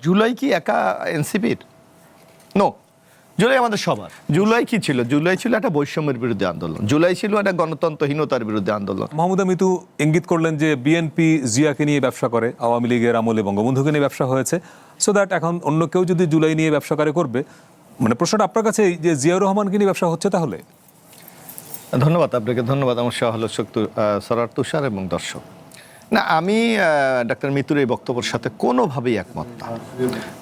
জুলাই কি একা এনসিপির? নো, জুলাই আমাদের সবার। জুলাই কি ছিল? জুলাই ছিল একটা বৈষম্যের বিরুদ্ধে আন্দোলন, জুলাই ছিল একটা গণতন্ত্রহীনতার বিরুদ্ধে আন্দোলন। মাহমুদা মিতু ইঙ্গিত করলেন যে বিএনপি জিয়াকে নিয়ে ব্যবসা করে, আওয়ামী লীগের আমলে বঙ্গবন্ধুকে নিয়ে ব্যবসা হয়েছে, সো দ্যাট এখন অন্য কেউ যদি জুলাই নিয়ে ব্যবসা করবে, মানে প্রশ্নটা আপনার কাছে যে জিয়াউর রহমানকে নিয়ে ব্যবসা হচ্ছে তাহলে? ধন্যবাদ আপনাকে, ধন্যবাদ আমার সহালোচক সরার তুষার এবং দর্শক। না, আমি ডাক্তার মিতুর এই বক্তব্যের সাথে কোনোভাবেই একমত না।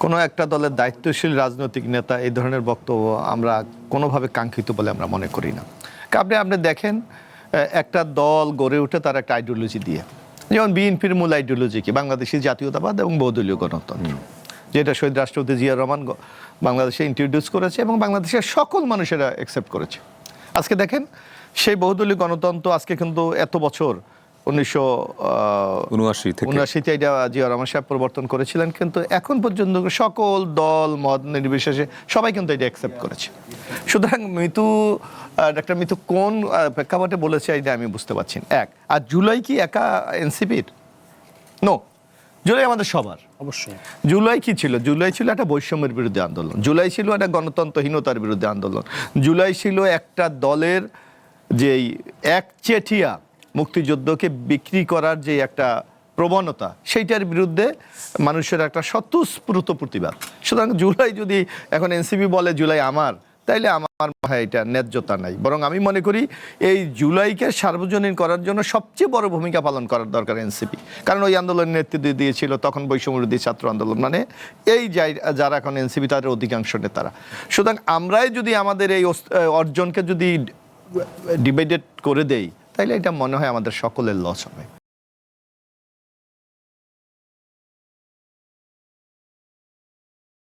কোনো একটা দলের দায়িত্বশীল রাজনৈতিক নেতা এই ধরনের বক্তব্য আমরা কোনোভাবে কাঙ্ক্ষিত বলে আমরা মনে করি না। আপনি দেখেন, একটা দল গড়ে ওঠে তার একটা আইডিওলজি দিয়ে। যেমন বিএনপির মূল আইডিওলজি কি? বাংলাদেশি জাতীয়তাবাদ এবং বহুদলীয় গণতন্ত্র, যেটা শহীদ রাষ্ট্রপতি জিয়াউর রহমান বাংলাদেশে ইন্ট্রোডিউস করেছে এবং বাংলাদেশের সকল মানুষেরা অ্যাকসেপ্ট করেছে। আজকে দেখেন, সেই বহুদলীয় গণতন্ত্র আজকে কিন্তু এত বছর 1979-তে এটা জিয়াউর রহমান সাহেব প্রবর্তন করেছিলেন, কিন্তু এখন পর্যন্ত সকল দল মত নির্বিশেষে সবাই কিন্তু এটা অ্যাকসেপ্ট করেছে। সুতরাং ডাক্তার মিতু কোন প্রেক্ষাপটে বলেছে এটা আমি বুঝতে পারছি না। আর জুলাই কি একা এনসিপির? নো, জুলাই আমাদের সবার। অবশ্যই। জুলাই কি ছিল? জুলাই ছিল একটা বৈষম্যের বিরুদ্ধে আন্দোলন, জুলাই ছিল একটা গণতন্ত্রহীনতার বিরুদ্ধে আন্দোলন, জুলাই ছিল একটা দলের যেই একচেটিয়া মুক্তিযুদ্ধকে বিক্রি করার যে একটা প্রবণতা, সেইটার বিরুদ্ধে মানুষের একটা স্বতঃস্ফূর্ত প্রতিবাদ। সুতরাং জুলাই যদি এখন এনসিপি বলে জুলাই আমার, তাইলে আমার ভাই এটা ন্যায্যতা নাই। বরং আমি মনে করি এই জুলাইকে সার্বজনীন করার জন্য সবচেয়ে বড় ভূমিকা পালন করার দরকার এনসিপি। কারণ ওই আন্দোলনের নেতৃত্ব দিয়েছিল তখন বৈষম্যবিরোধী ছাত্র আন্দোলন, মানে এই যারা এখন এনসিপি তাদের অধিকাংশ নেতারা। সুতরাং আমরাই যদি আমাদের এই অর্জনকে যদি ডিভাইডেড করে দেই, তাইলে এটা মনে হয় আমাদের সকলের লস হবে।